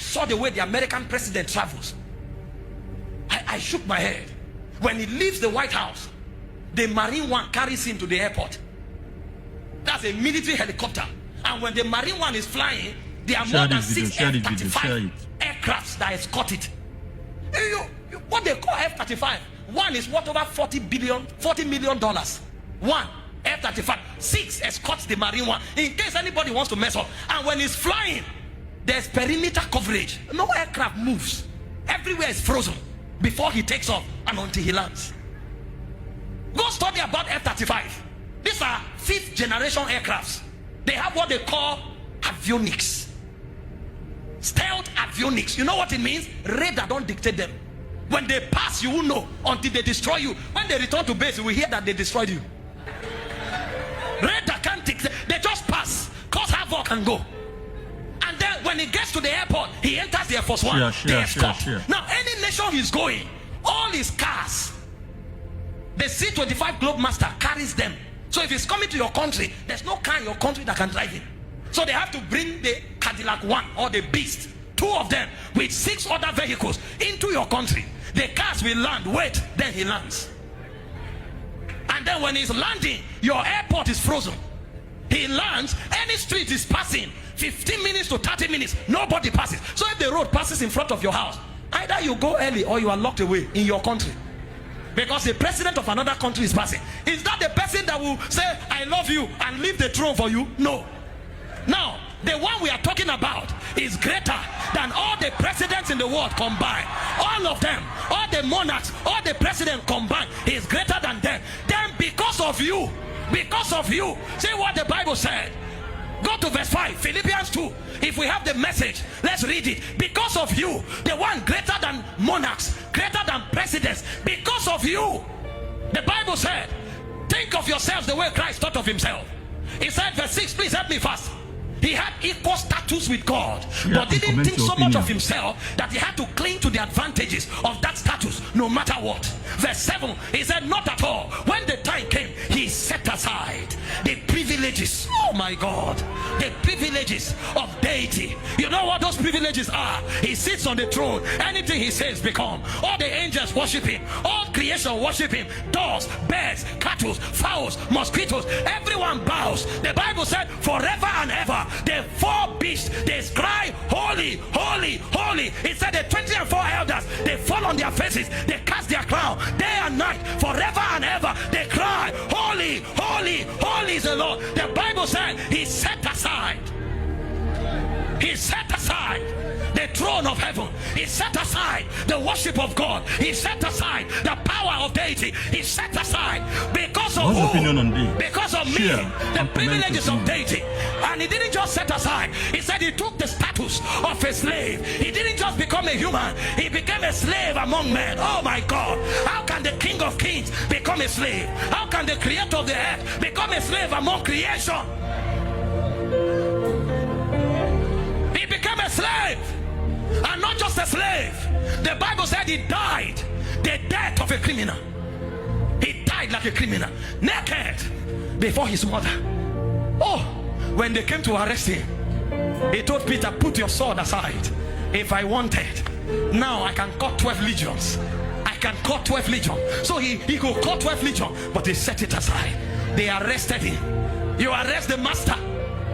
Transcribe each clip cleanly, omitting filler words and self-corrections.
saw the way the American president travels. I shook my head. When he leaves the White House, the Marine One carries him to the airport. That's a military helicopter. And when the Marine One is flying, there are more than 6 F-35 aircrafts that escort it. What they call F-35, one is worth over $40 million. One F-35, 6 escorts the Marine One in case anybody wants to mess up. And when he's flying, there's perimeter coverage. No aircraft moves. Everywhere is frozen before he takes off and until he lands. Go study about F-35. These are 5th generation aircrafts. They have what they call avionics. Stealth avionics. You know what it means? Radar don't dictate them. When they pass, you will know until they destroy you. When they return to base, you will hear that they destroyed you. Radar can't dictate. They just pass, cause havoc and go. And then when he gets to the airport, he enters the Air Force One. Now, any nation he's going, all his cars, the C-25 Globemaster carries them. So if he's coming to your country, there's no car in your country that can drive him. So they have to bring the Cadillac One or the Beast, 2 of them with 6 other vehicles into your country. The cars will land, wait, then he lands. And then when he's landing, your airport is frozen. He lands, any street is passing 15 minutes to 30 minutes, nobody passes. So if the road passes in front of your house, either you go early or you are locked away in your country. Because the president of another country is passing. Is that the person that will say, I love you and leave the throne for you? No. Now, the one we are talking about is greater than all the presidents in the world combined. All of them, all the monarchs, all the presidents combined is greater than them. Then because of you, see what the Bible said. Go to verse 5, Philippians 2. If we have the message, let's read it. Because of you, the one greater than monarchs, greater than presidents, because of you, the Bible said, think of yourselves the way Christ thought of himself. He said, verse 6, please help me fast. He had equal status with God, but didn't think so much of himself that he had to cling to the advantages of that status no matter what. Verse 7, he said, not at all. When the time came, he set aside the privileges, oh my God, the privileges of deity. You know what those privileges are? He sits on the throne. Anything he says become. All the angels worship him. All creation worship him. Dogs, birds, cattle, fowls, mosquitoes, everyone bows. The Bible said forever and ever the 4 beasts, they cry, holy, holy, holy. It said the 24 elders, they fall on their faces, they cast their crown day and night, forever and ever they cry, holy, holy, holy is the Lord. The Bible said he set aside the throne of heaven. He set aside the worship of God. He set aside the power of deity. He set aside because of who? Because of me, the privileges of deity. And he didn't just set aside. He said he took the status of a slave. He didn't just become a human. He became a slave among men. Oh my God. How can the King of Kings become a slave? How can the creator of the earth become a slave among creation? He became a slave. And not just a slave. The Bible said he died the death of a criminal. He died like a criminal, naked before his mother. Oh, when they came to arrest him, he told Peter, put your sword aside. If I wanted, now I can cut 12 legions. I can cut 12 legions. So he could cut 12 legions, but he set it aside. They arrested him. You arrest the master,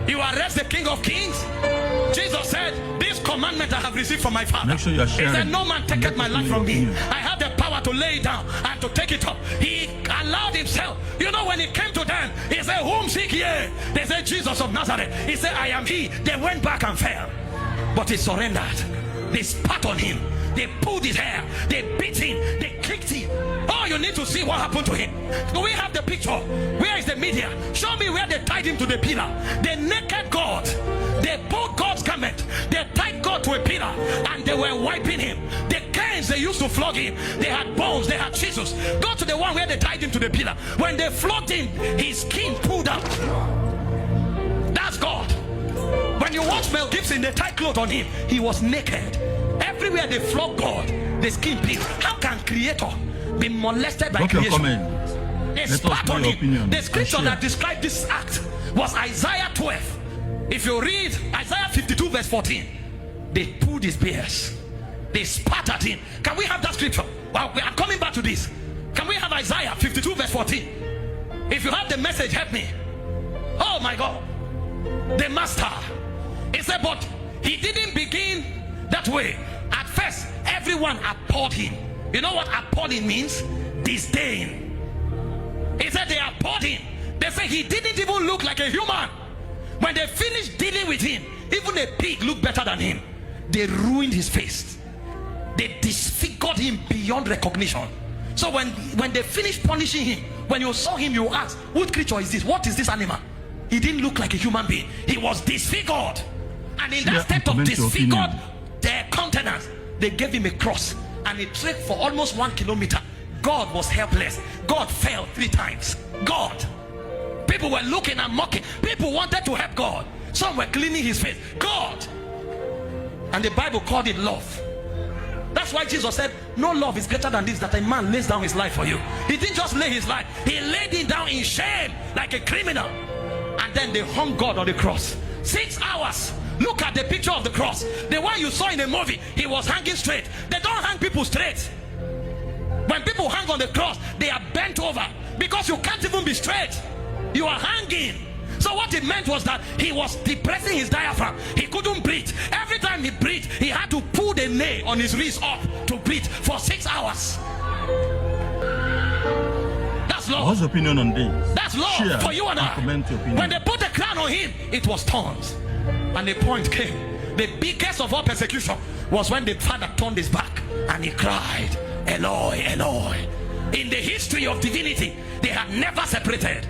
you arrest the King of Kings. Jesus said, this commandment I have received from my Father. He said, no man taketh my life from me. I have the power to lay it down and to take it up. He allowed himself. You know, when he came to them, he said, whom seek ye? They said, Jesus of Nazareth. He said, I am he. They went back and fell, but he surrendered. They spat on him, they pulled his hair, they beat him, they kicked him. Oh, you need to see what happened to him. Do we have the picture? Where is the media? Show me where they tied him to the pillar. The naked God, they pulled God's garment, they tied God to a pillar, and they were wiping him. The canes they used to flog him, they had bones, they had chisels. Go to the one where they tied him to the pillar. When they flogged him, his skin pulled out. That's God. When you watch Mel Gibson, they tied clothes on him, he was naked. Everywhere they flog God, the skin peels. How can creator be molested by creation? They spat on him. The scripture that described this act was Isaiah 12. If you read Isaiah 52 verse 14, they pulled pulled his bears. They spat at him. Can we have that scripture? Well, I'm coming back to this. Can we have Isaiah 52 verse 14? If you have the message, help me. Oh my God. The master. He said, but he didn't begin that way. At first, everyone abhorred him. You know what abhorring means? Disdain. He said they abhorred him. They said he didn't even look like a human. When they finished dealing with him, even a pig looked better than him. They ruined his face. They disfigured him beyond recognition. So when they finished punishing him, when you saw him, you asked, what creature is this? What is this animal? He didn't look like a human being. He was disfigured. And in that state of disfigured their countenance, they gave him a cross. And he trekked for almost 1 kilometer. God was helpless. God fell 3 times. God. People were looking and mocking. People wanted to help God. Some were cleaning his face. God. And the Bible called it love. That's why Jesus said, no love is greater than this, that a man lays down his life for you. He didn't just lay his life. He laid it down in shame like a criminal. And then they hung God on the cross. 6 hours. Look at the picture of the cross. The one you saw in the movie, he was hanging straight. They don't hang people straight. When people hang on the cross, they are bent over. Because you can't even be straight. You are hanging. So what it meant was that he was depressing his diaphragm. He couldn't breathe. Every time he breathed, he had to pull the nail on his wrist up to breathe for 6 hours. That's love. What's your opinion on this? That's love. Share for you and I. When they put the crown on him, it was thorns. And the point came. The biggest of all persecution was when the father turned his back and he cried, Eloi, Eloi. In the history of divinity, they had never separated.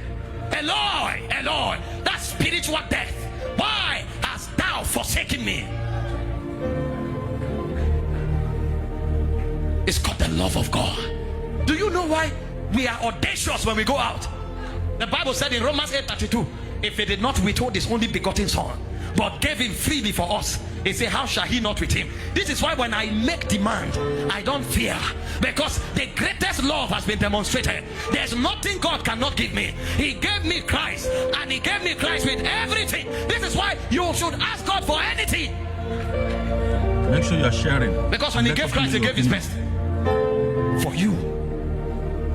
Eloi, Eloi. That's spiritual death. Why hast thou forsaken me? It's called the love of God. Do you know why we are audacious when we go out? The Bible said in Romans 8:32, if he did not withhold his only begotten son, but gave him freely for us, he said, how shall he not with him? This is why when I make demand, I don't fear, because the greatest love has been demonstrated. There's nothing God cannot give me. He gave me Christ, and he gave me Christ with everything. This is why you should ask God for anything. Make sure you are sharing. Because when he gave Christ, he gave his best for you.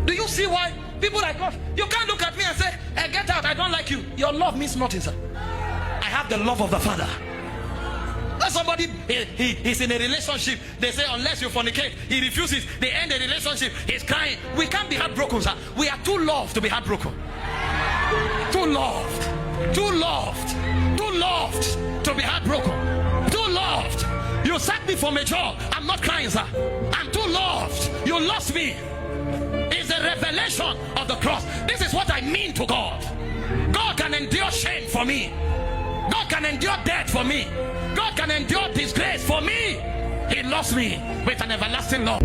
Do you see why people like God, you can't look at me and say, hey, get out, I don't like you. Your love means nothing, sir. I have the love of the Father. That's somebody, he's in a relationship. They say unless you fornicate, he refuses. They end the relationship. He's crying. We can't be heartbroken, sir. We are too loved to be heartbroken. Too loved. Too loved. Too loved to be heartbroken. Too loved. You sacked me from a job. I'm not crying, sir. I'm too loved. You lost me. It's a revelation of the cross. This is what I mean to God. God can endure shame for me. God can endure death for me. God can endure disgrace for me. He loves me with an everlasting love.